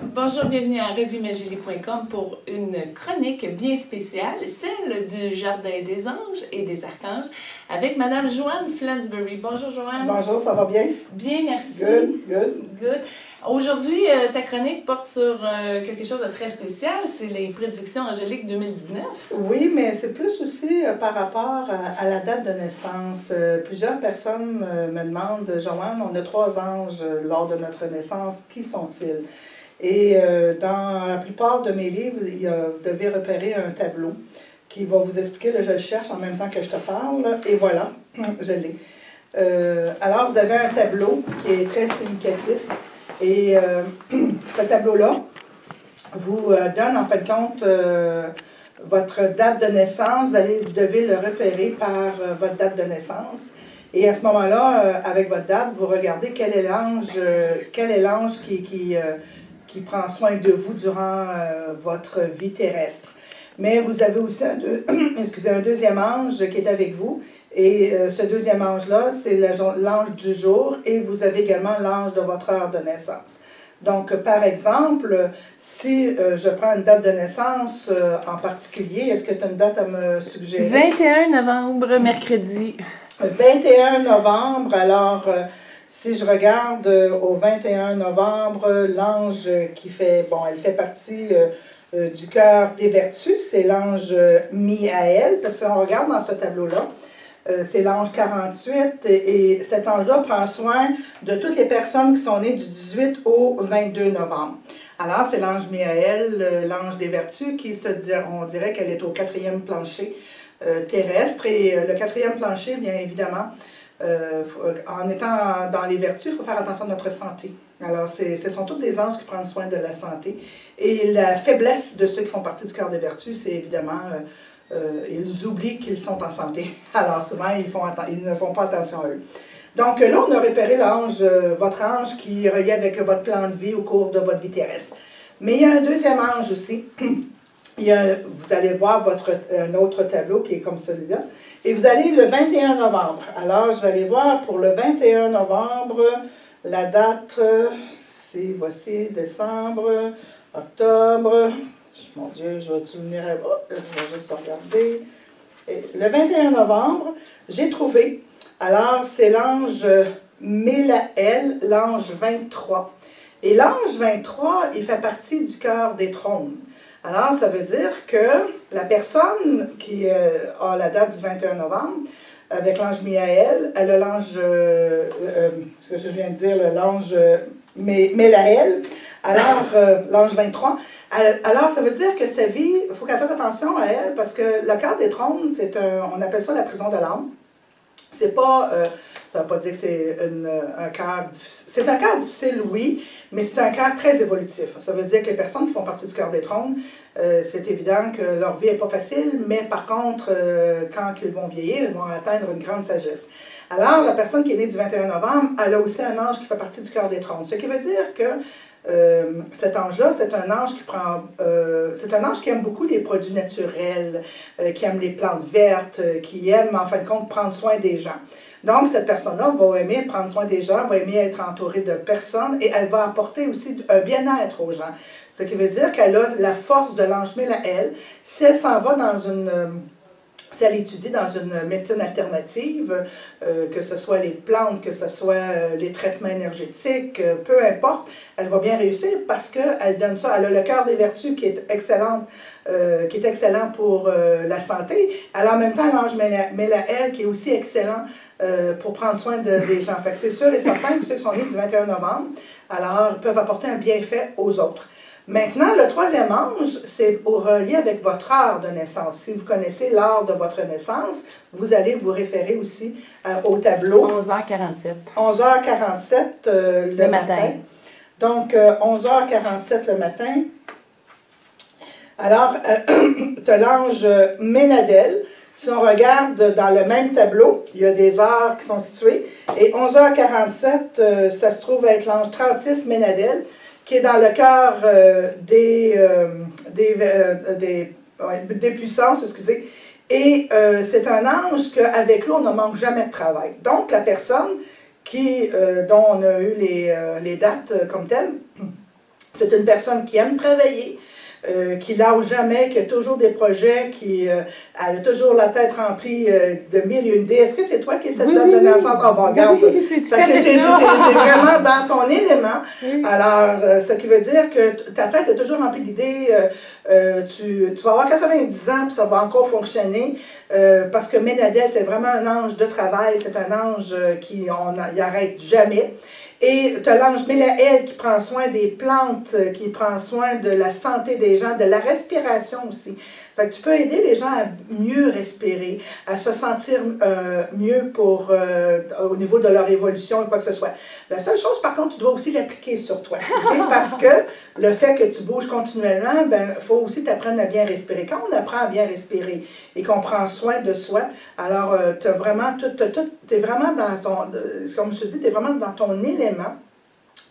Bonjour, bienvenue à RevueMagilie.com pour une chronique bien spéciale, celle du Jardin des Anges et des Archanges, avec Madame Joanne Flansbury. Bonjour Joanne. Bonjour, ça va bien? Bien, merci. Good. Aujourd'hui, ta chronique porte sur quelque chose de très spécial, c'est les prédictions angéliques 2019. Oui, mais c'est plus aussi par rapport à la date de naissance. Plusieurs personnes me demandent, Joanne, on a 3 anges lors de notre naissance, qui sont-ils? Et dans la plupart de mes livres, vous devez repérer un tableau qui va vous expliquer, là je le cherche en même temps que je te parle, et voilà, je l'ai. Alors, vous avez un tableau qui est très significatif, et ce tableau-là vous donne en fin de compte votre date de naissance. Vous devez le repérer par votre date de naissance. Et à ce moment-là, avec votre date, vous regardez quel est l'ange qui prend soin de vous durant votre vie terrestre. Mais vous avez aussi un deuxième ange qui est avec vous. Et ce deuxième ange-là, c'est l'ange du jour. Et vous avez également l'ange de votre heure de naissance. Donc, par exemple, si je prends une date de naissance en particulier, est-ce que tu as une date à me suggérer? 21 novembre, mercredi. 21 novembre, alors... si je regarde au 21 novembre, l'ange qui fait, elle fait partie du cœur des vertus, c'est l'ange Miaël, parce qu'on regarde dans ce tableau-là, c'est l'ange 48, et cet ange-là prend soin de toutes les personnes qui sont nées du 18 au 22 novembre. Alors, c'est l'ange Miaël, l'ange des vertus, on dirait qu'elle est au 4e plancher terrestre, et le 4e plancher, bien évidemment, en étant dans les vertus, il faut faire attention à notre santé. Alors, ce sont tous des anges qui prennent soin de la santé. Et la faiblesse de ceux qui font partie du cœur des vertus, c'est évidemment, ils oublient qu'ils sont en santé. Alors, souvent, ils ne font pas attention à eux. Donc là, on a repéré votre ange qui est relié avec votre plan de vie au cours de votre vie terrestre. Mais il y a un deuxième ange aussi. Vous allez voir un autre tableau qui est comme celui-là. Et vous allez le 21 novembre. Alors, je vais aller voir pour le 21 novembre, la date, voici, décembre, octobre. Mon Dieu, je vais-tu venir à... Oh, je vais juste regarder. Et le 21 novembre, j'ai trouvé, alors c'est l'ange Mélaël, l'ange 23. Et l'ange 23, il fait partie du cœur des trônes. Alors, ça veut dire que la personne qui a la date du 21 novembre, avec l'ange Miaël, elle a l'ange, ce que je viens de dire, l'ange Mélaël, alors l'ange 23. Alors, ça veut dire que sa vie, il faut qu'elle fasse attention à elle, parce que le cœur des trônes, on appelle ça la prison de l'âme. C'est pas... ça ne veut pas dire que c'est un cœur difficile. C'est un cœur difficile, oui, mais c'est un cœur très évolutif. Ça veut dire que les personnes qui font partie du cœur des trônes, c'est évident que leur vie n'est pas facile, mais par contre, quand ils vont vieillir, ils vont atteindre une grande sagesse. Alors, la personne qui est née du 21 novembre, elle a aussi un ange qui fait partie du cœur des trônes. Ce qui veut dire que cet ange-là, c'est un ange qui aime beaucoup les produits naturels, qui aime les plantes vertes, qui aime, en fin de compte, prendre soin des gens. Donc, cette personne-là va aimer prendre soin des gens, va aimer être entourée de personnes, et elle va apporter aussi un bien-être aux gens. Ce qui veut dire qu'elle a la force de l'ange Mélaël. Si elle s'en va si elle étudie dans une médecine alternative, que ce soit les plantes, que ce soit les traitements énergétiques, peu importe, elle va bien réussir parce qu'elle donne ça. Elle a le cœur des vertus qui est excellent pour la santé. Elle a en même temps l'ange Mélaël qui est aussi excellent pour prendre soin des gens. Fait que c'est sûr et certain que ceux qui sont nés du 21 novembre, alors, peuvent apporter un bienfait aux autres. Maintenant, le troisième ange, c'est relié avec votre heure de naissance. Si vous connaissez l'heure de votre naissance, vous allez vous référer aussi au tableau. 11h47. 11h47 le matin. Donc, 11h47 le matin. Alors, tu as l'ange Ménadel. Si on regarde dans le même tableau, il y a des heures qui sont situées. Et 11h47, ça se trouve être l'ange 36 Ménadel, qui est dans le cœur des puissances, excusez. Et c'est un ange qu'avec lui, on ne manque jamais de travail. Donc, la personne dont on a eu les dates comme telles, C'est une personne qui aime travailler, qui lâche jamais, qui a toujours des projets, qui a toujours la tête remplie de mille et une idées. Est-ce que c'est toi qui es cette date de naissance? Ah bon, regarde, oui, c'est tout à fait t'es ça. vraiment dans ton élément. Oui. Alors, ce qui veut dire que ta tête est toujours remplie d'idées. Tu vas avoir 90 ans, puis ça va encore fonctionner, parce que Ménadel, c'est vraiment un ange de travail, c'est un ange qui n'arrête jamais. Et tu as l'ange Mélaël qui prend soin des plantes, qui prend soin de la santé des gens, de la respiration aussi. Fait que tu peux aider les gens à mieux respirer, à se sentir mieux au niveau de leur évolution ou quoi que ce soit. La seule chose, par contre, tu dois aussi l'appliquer sur toi. Okay? Parce que le fait que tu bouges continuellement, ben, faut aussi t'apprendre à bien respirer. Quand on apprend à bien respirer et qu'on prend soin de soi, alors tu es vraiment comme je te dis, tu es vraiment dans ton élément.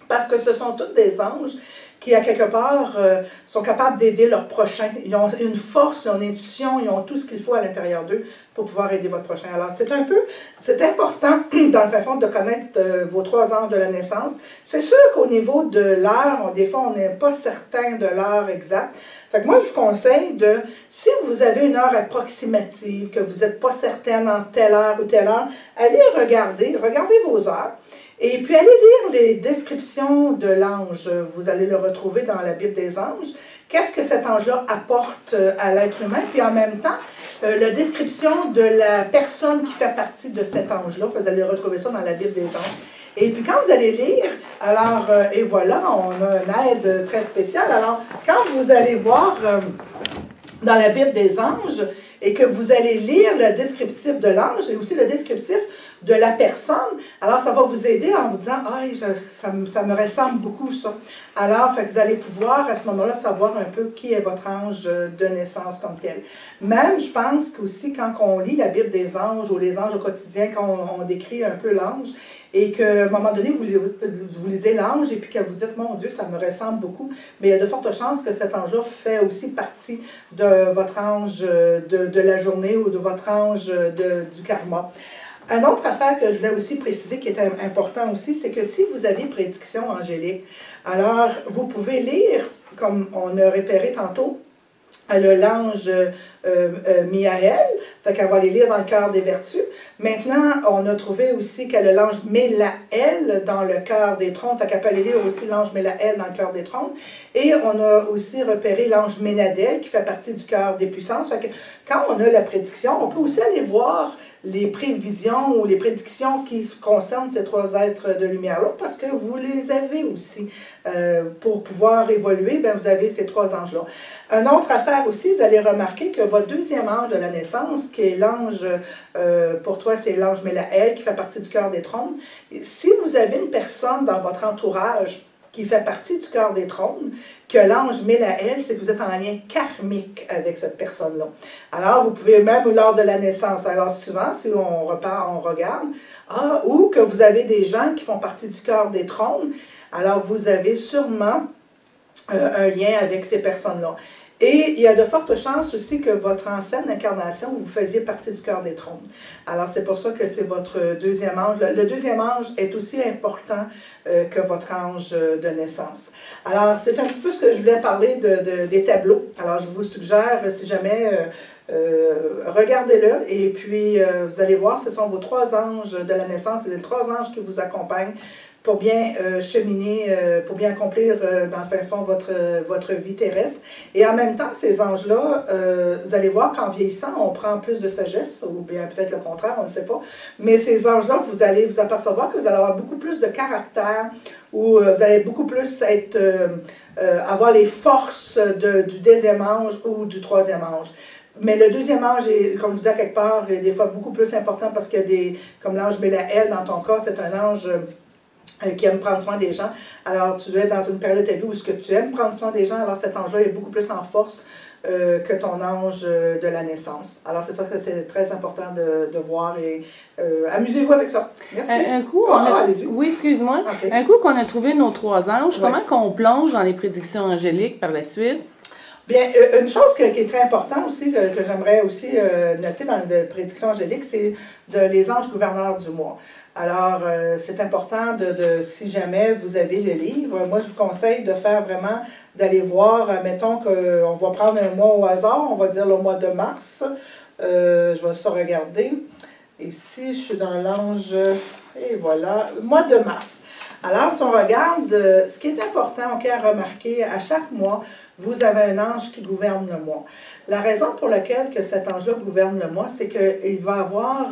Parce que ce sont tous des anges qui, à quelque part, sont capables d'aider leurs prochains. Ils ont une force, ils ont une intuition, ils ont tout ce qu'il faut à l'intérieur d'eux pour pouvoir aider votre prochain. Alors, c'est important, dans le fin fond, de connaître vos 3 anges de la naissance. C'est sûr qu'au niveau de l'heure, des fois, on n'est pas certain de l'heure exacte. Fait que moi, je vous conseille si vous avez une heure approximative, que vous n'êtes pas certaine en telle heure ou telle heure, allez regardez vos heures. Et puis, allez lire les descriptions de l'ange. Vous allez le retrouver dans la Bible des anges. Qu'est-ce que cet ange-là apporte à l'être humain? Puis en même temps, la description de la personne qui fait partie de cet ange-là. Vous allez retrouver ça dans la Bible des anges. Et puis quand vous allez lire, alors, et voilà, on a une aide très spéciale. Alors, quand vous allez voir dans la Bible des anges, et que vous allez lire le descriptif de l'ange et aussi le descriptif de la personne, alors ça va vous aider en vous disant « Ah, ça me ressemble beaucoup ça ». Alors, fait que vous allez pouvoir à ce moment-là savoir un peu qui est votre ange de naissance comme tel. Même, je pense qu'aussi quand on lit la Bible des anges ou les anges au quotidien, quand on décrit un peu l'ange, et qu'à un moment donné, vous lisez l'ange et puis que vous dites « Mon Dieu, ça me ressemble beaucoup », mais il y a de fortes chances que cet ange-là fait aussi partie de votre ange de la journée ou de votre ange du karma. Une autre affaire que je voulais aussi préciser qui est important aussi, c'est que si vous avez prédiction angélique, alors vous pouvez lire, comme on a repéré tantôt, l'ange Miaël, fait qu'elle va les lire dans le cœur des vertus. Maintenant, on a trouvé aussi qu'elle a l'ange Mélaël dans le cœur des trônes, fait qu'elle peut aller lire aussi l'ange Mélaël dans le cœur des trônes. Et on a aussi repéré l'ange Ménadel qui fait partie du cœur des puissances. Fait que quand on a la prédiction, on peut aussi aller voir les prévisions ou les prédictions qui concernent ces 3 êtres de lumière-là, parce que vous les avez aussi. Pour pouvoir évoluer, bien, vous avez ces 3 anges-là. Une autre affaire aussi, vous allez remarquer que votre deuxième ange de la naissance, qui est l'ange, pour toi, c'est l'ange Mélaël, qui fait partie du cœur des trônes. Si vous avez une personne dans votre entourage qui fait partie du cœur des trônes, que l'ange Mélaël, c'est que vous êtes en lien karmique avec cette personne-là. Alors, vous pouvez même lors de la naissance, alors souvent, si on regarde, ou que vous avez des gens qui font partie du cœur des trônes, alors vous avez sûrement un lien avec ces personnes-là. Et il y a de fortes chances aussi que votre ancienne incarnation, vous faisiez partie du cœur des trônes. Alors, c'est pour ça que c'est votre deuxième ange. Le deuxième ange est aussi important que votre ange de naissance. Alors, c'est un petit peu ce que je voulais parler des tableaux. Alors, je vous suggère, si jamais, regardez-le et puis vous allez voir, ce sont vos 3 anges de la naissance et les 3 anges qui vous accompagnent pour bien cheminer, pour bien accomplir dans le fin fond votre vie terrestre. Et en même temps, ces anges-là, vous allez voir qu'en vieillissant, on prend plus de sagesse, ou bien peut-être le contraire, on ne sait pas. Mais ces anges-là, vous allez vous apercevoir que vous allez avoir beaucoup plus de caractère, ou vous allez beaucoup plus avoir les forces du deuxième ange ou du troisième ange. Mais le deuxième ange, est, comme je vous disais quelque part, est des fois beaucoup plus important parce qu'il y a comme l'ange Mélaël dans ton cas, c'est un ange qui aime prendre soin des gens. Alors, tu dois être dans une période de ta vie où ce que tu aimes prendre soin des gens, alors cet ange-là est beaucoup plus en force que ton ange de la naissance. Alors, c'est ça que c'est très important de voir et amusez-vous avec ça. Merci. Un coup, oui, excuse-moi. Okay. Un coup qu'on a trouvé nos 3 anges, comment qu'on plonge dans les prédictions angéliques par la suite? Bien, une chose qui est très importante aussi, que j'aimerais aussi noter dans la prédiction angélique, c'est les anges gouverneurs du mois. Alors, c'est important si jamais vous avez le livre, moi je vous conseille de faire vraiment, d'aller voir, mettons qu'on va prendre un mois au hasard, on va dire le mois de mars, je vais ça regarder. Ici, je suis dans l'ange, et voilà, mois de mars. Alors, si on regarde, ce qui est important à remarquer, à chaque mois, vous avez un ange qui gouverne le mois. La raison pour laquelle que cet ange-là gouverne le mois, c'est qu'il va avoir,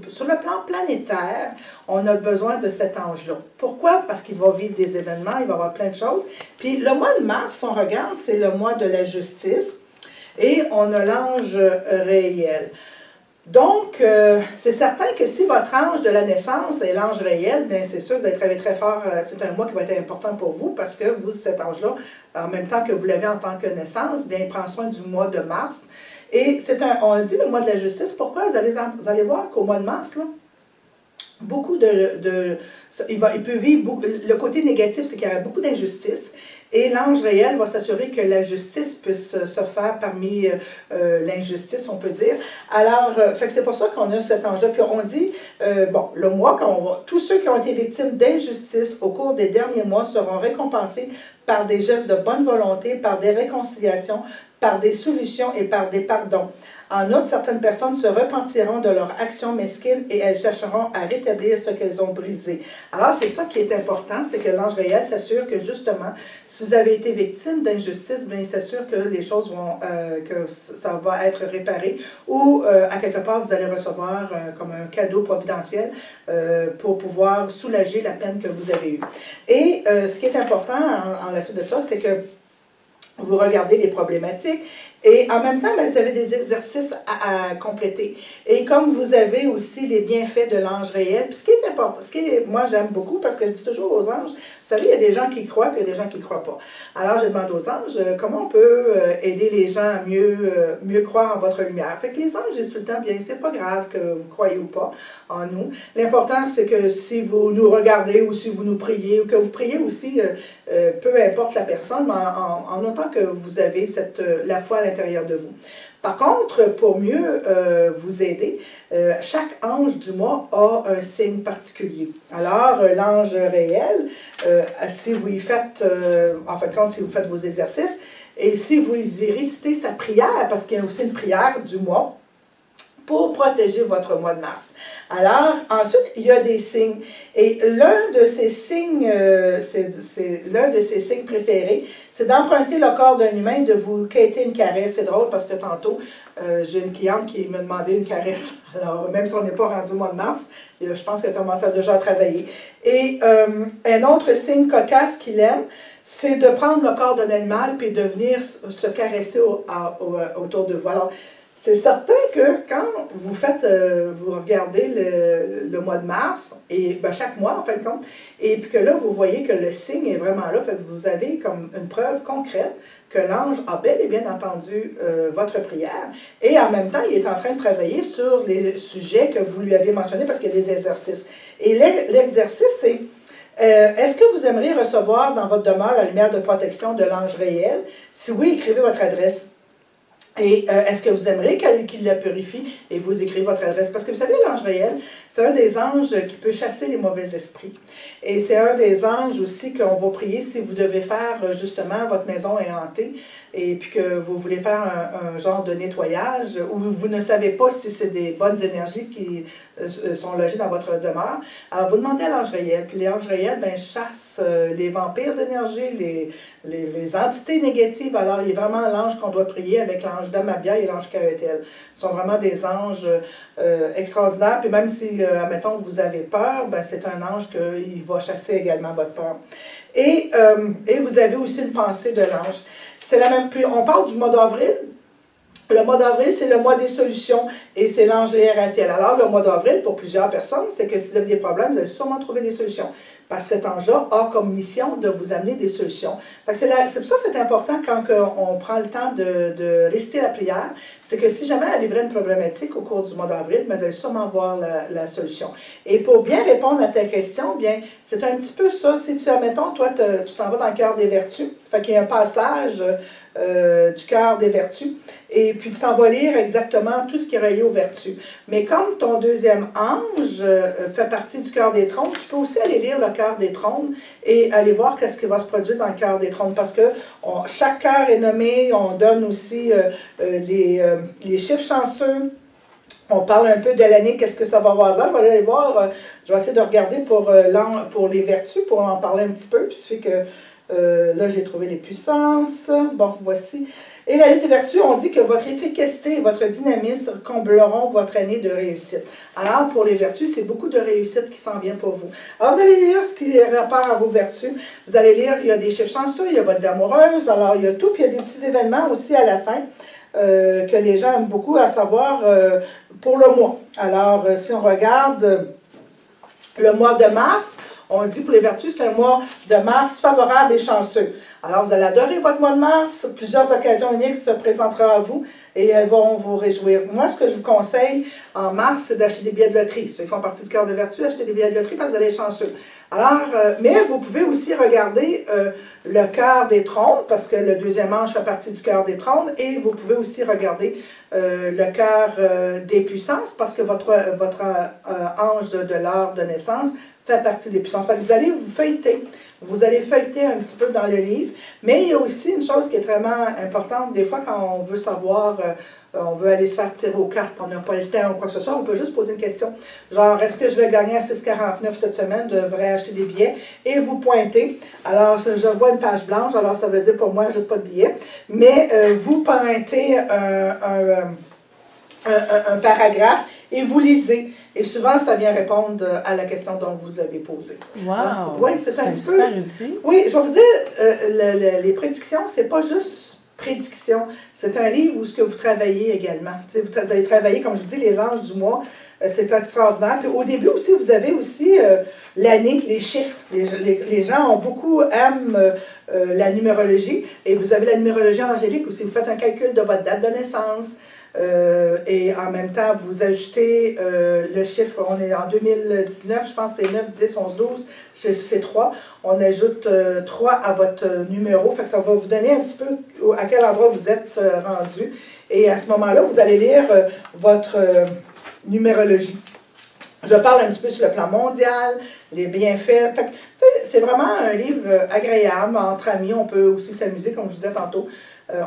sur le plan planétaire, on a besoin de cet ange-là. Pourquoi? Parce qu'il va vivre des événements, il va avoir plein de choses. Puis le mois de mars, on regarde, c'est le mois de la justice, et on a l'ange réel. Donc, c'est certain que si votre ange de la naissance est l'ange réel, bien c'est sûr, vous allez travailler très fort, c'est un mois qui va être important pour vous parce que vous, cet ange-là, en même temps que vous l'avez en tant que naissance, bien il prend soin du mois de mars. Et on dit le mois de la justice, pourquoi? Vous allez voir qu'au mois de mars, là, beaucoup il peut vivre, le côté négatif, c'est qu'il y aura beaucoup d'injustice. Et l'ange réel va s'assurer que la justice puisse se faire parmi l'injustice, on peut dire. Alors, c'est pour ça qu'on a cet ange-là. Puis on dit, bon, le mois, tous ceux qui ont été victimes d'injustice au cours des derniers mois seront récompensés par des gestes de bonne volonté, par des réconciliations, par des solutions et par des pardons. En outre, certaines personnes se repentiront de leurs actions mesquines et elles chercheront à rétablir ce qu'elles ont brisé. Alors, c'est ça qui est important, c'est que l'ange réel s'assure que justement, si vous avez été victime d'injustice, bien, il s'assure que les choses vont, que ça va être réparé ou à quelque part, vous allez recevoir comme un cadeau providentiel pour pouvoir soulager la peine que vous avez eue. Et ce qui est important en la suite de ça, c'est que vous regardez les problématiques et en même temps, ben, vous avez des exercices à compléter. Et comme vous avez aussi les bienfaits de l'ange réel, puis ce qui est important, moi j'aime beaucoup parce que je dis toujours aux anges, vous savez, il y a des gens qui croient puis il y a des gens qui ne croient pas. Alors je demande aux anges, comment on peut aider les gens à mieux croire en votre lumière. Fait que les anges disent tout le temps, bien, c'est pas grave que vous croyez ou pas en nous. L'important, c'est que si vous nous regardez ou si vous nous priez, ou que vous priez aussi, peu importe la personne, mais en autant que vous avez la foi à l'intérieur de vous. Par contre, pour mieux vous aider, chaque ange du mois a un signe particulier. Alors, l'ange réel, si vous y faites, en fin de compte, si vous faites vos exercices, et si vous y récitez sa prière, parce qu'il y a aussi une prière du mois, pour protéger votre mois de mars. Alors, ensuite, il y a des signes. Et l'un de ces signes, l'un de ces signes préférés, c'est d'emprunter le corps d'un humain et de vous quêter une caresse. C'est drôle parce que tantôt, j'ai une cliente qui me demandait une caresse. Alors, même si on n'est pas rendu au mois de mars, je pense qu'elle commence déjà à travailler. Et un autre signe cocasse qu'il aime, c'est de prendre le corps d'un animal puis de venir se caresser autour de vous. Alors, c'est certain que quand vous regardez le mois de mars, et ben chaque mois en fin de compte, et puis que là vous voyez que le signe est vraiment là, fait que vous avez comme une preuve concrète que l'ange a bel et bien entendu votre prière, et en même temps il est en train de travailler sur les sujets que vous lui avez mentionnés parce qu'il y a des exercices. Et l'exercice c'est... est-ce que vous aimeriez recevoir dans votre demeure la lumière de protection de l'ange réel? Si oui, écrivez votre adresse. Et est-ce que vous aimeriez qu'il la purifie? Et vous écrivez votre adresse. Parce que vous savez, l'ange réel, c'est un des anges qui peut chasser les mauvais esprits. Et c'est un des anges aussi qu'on va prier si vous devez faire, justement, votre maison est hantée, et puis que vous voulez faire un genre de nettoyage, ou vous ne savez pas si c'est des bonnes énergies qui sont logées dans votre demeure. Alors, vous demandez à l'ange réel. Puis l'ange réel, ben, chasse les vampires d'énergie, les entités négatives. Alors, il est vraiment l'ange qu'on doit prier avec l'ange d'Amabia et l'ange Kaetel. Ce sont vraiment des anges extraordinaires. Puis même si, admettons, vous avez peur, ben, c'est un ange qui va chasser également votre peur. Et vous avez aussi une pensée de l'ange. C'est la même. Puis on parle du mois d'avril. Le mois d'avril, c'est le mois des solutions et c'est l'ange Ratel. Alors, le mois d'avril, pour plusieurs personnes, c'est que si vous avez des problèmes, vous allez sûrement trouver des solutions. Parce que cet ange-là a comme mission de vous amener des solutions. C'est pour ça que c'est important quand on prend le temps de réciter la prière, c'est que si jamais elle livrait une problématique au cours du mois d'avril, vous allez sûrement voir la solution. Et pour bien répondre à ta question, bien, c'est un petit peu ça. Si tu, admettons, toi, tu t'en vas dans le cœur des vertus, Fait qu'il y a un passage du cœur des vertus. Et puis tu s'en vas lire exactement tout ce qui est relié aux vertus. Mais comme ton deuxième ange fait partie du cœur des trônes, tu peux aussi aller lire le cœur des trônes et aller voir qu'est-ce qui va se produire dans le cœur des trônes. Parce que chaque cœur est nommé, on donne aussi les chiffres chanceux. On parle un peu de l'année, qu'est-ce que ça va avoir là. Je vais aller voir, je vais essayer de regarder pour les vertus, pour en parler un petit peu. Puis ça fait que là, j'ai trouvé les puissances. Bon, voici. Et la liste des vertus, on dit que votre efficacité et votre dynamisme combleront votre année de réussite. Alors, pour les vertus, c'est beaucoup de réussite qui s'en vient pour vous. Alors, vous allez lire ce qui est rapport à vos vertus. Vous allez lire, il y a des chiffres chanceux, il y a votre vie amoureuse, alors il y a tout, puis il y a des petits événements aussi à la fin. Que les gens aiment beaucoup, à savoir pour le mois. Alors, si on regarde le mois de mars, on dit pour les vertus, c'est un mois de mars favorable et chanceux. Alors, vous allez adorer votre mois de mars. Plusieurs occasions uniques se présenteront à vous et elles vont vous réjouir. Moi, ce que je vous conseille en mars, c'est d'acheter des billets de loterie. Ceux qui font partie du cœur de vertu, achetez des billets de loterie parce que vous allez être chanceux. Alors, mais vous pouvez aussi regarder le cœur des trônes, parce que le deuxième ange fait partie du cœur des trônes, et vous pouvez aussi regarder le cœur des puissances, parce que votre ange de l'heure de naissance fait partie des puissances. Fait que vous allez vous allez feuilleter un petit peu dans le livre, mais il y a aussi une chose qui est vraiment importante, des fois quand on veut savoir, on veut aller se faire tirer aux cartes, on n'a pas le temps ou quoi que ce soit, on peut juste poser une question, genre, est-ce que je vais gagner à 6,49 cette semaine, je devrais acheter des billets, et vous pointez. Alors, je vois une page blanche, alors ça veut dire pour moi, je n'ai pas de billets, mais vous pointez un paragraphe et vous lisez. Et souvent, ça vient répondre à la question dont vous avez posée. Wow! Oui, c'est un petit peu... Réussi. Oui, je vais vous dire, les prédictions, c'est pas juste prédiction. C'est un livre où ce que vous travaillez également. Vous allez travailler, comme je vous dis, les anges du mois. C'est extraordinaire. Puis au début aussi, vous avez aussi l'année, les chiffres. Les gens aiment la numérologie. Et vous avez la numérologie angélique aussi. Vous faites un calcul de votre date de naissance. Et en même temps, vous ajoutez le chiffre, on est en 2019, je pense que c'est 9, 10, 11, 12, c'est 3. On ajoute 3 à votre numéro, fait que ça va vous donner un petit peu à quel endroit vous êtes rendu. Et à ce moment-là, vous allez lire votre numérologie. Je parle un petit peu sur le plan mondial, les bienfaits. C'est vraiment un livre agréable, entre amis. On peut aussi s'amuser, comme je vous disais tantôt.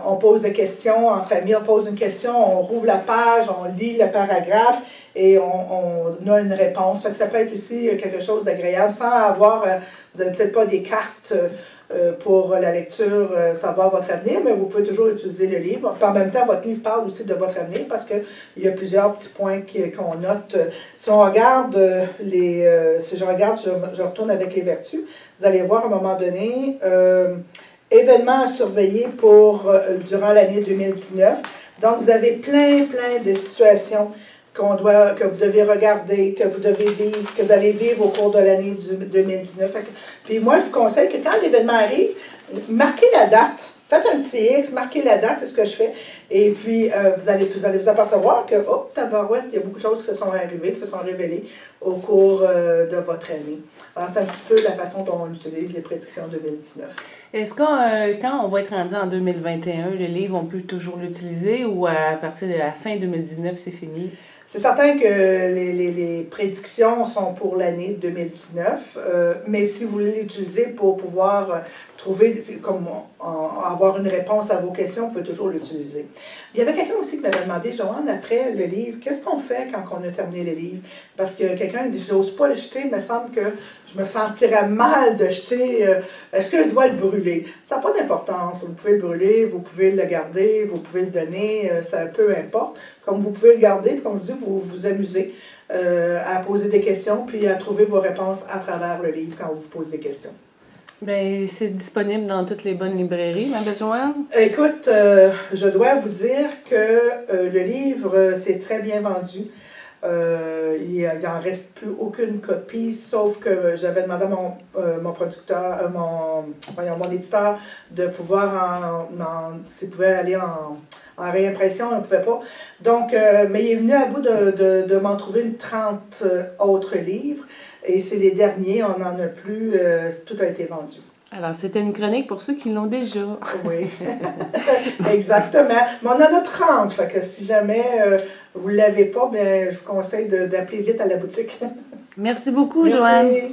On pose des questions, entre amis, on pose une question, on rouvre la page, on lit le paragraphe et on a une réponse. Fait que ça peut être aussi quelque chose d'agréable sans avoir, vous n'avez peut-être pas des cartes pour la lecture, savoir votre avenir, mais vous pouvez toujours utiliser le livre. Puis en même temps, votre livre parle aussi de votre avenir parce qu'il y a plusieurs petits points qu'on note. Si on regarde si je retourne avec les vertus, vous allez voir à un moment donné, événements à surveiller durant l'année 2019. Donc, vous avez plein de situations que vous devez regarder, que vous devez vivre, que vous allez vivre au cours de l'année 2019. Puis moi, je vous conseille que quand l'événement arrive, marquez la date. Faites un petit X, marquez la date, c'est ce que je fais. Et puis, vous allez vous apercevoir que, oh, tabarouette, il y a beaucoup de choses qui se sont arrivées, qui se sont révélées au cours de votre année. Alors, c'est un petit peu la façon dont on utilise les prédictions 2019. Est-ce que quand on va être rendu en 2021, le livre, on peut toujours l'utiliser ou à partir de la fin 2019, c'est fini? C'est certain que les prédictions sont pour l'année 2019, mais si vous voulez l'utiliser pour pouvoir trouver, avoir une réponse à vos questions, vous pouvez toujours l'utiliser. Il y avait quelqu'un aussi qui m'avait demandé, Joanne, après le livre, qu'est-ce qu'on fait quand on a terminé le livre? Parce que quelqu'un dit, je n'ose pas le jeter, il me semble que je me sentirais mal de jeter, est-ce que je dois le brûler? Ça n'a pas d'importance, vous pouvez le brûler, vous pouvez le garder, vous pouvez le donner, ça peu importe. Comme vous pouvez le garder, puis comme je dis, vous vous amusez à poser des questions, puis à trouver vos réponses à travers le livre quand on vous pose des questions. Bien, c'est disponible dans toutes les bonnes librairies, ma belle Joanne? Écoute, je dois vous dire que le livre s'est très bien vendu. Il n'en reste plus aucune copie, sauf que j'avais demandé à mon producteur, mon éditeur, de pouvoir s'il pouvait aller en réimpression, on ne pouvait pas. Donc, mais il est venu à bout de m'en trouver une 30 autres livres, et c'est les derniers, on n'en a plus, tout a été vendu. Alors, c'était une chronique pour ceux qui l'ont déjà. Oui, exactement. Mais on en a 30, fait que si jamais vous ne l'avez pas, bien, je vous conseille d'appeler vite à la boutique. Merci beaucoup, Merci. Joanne.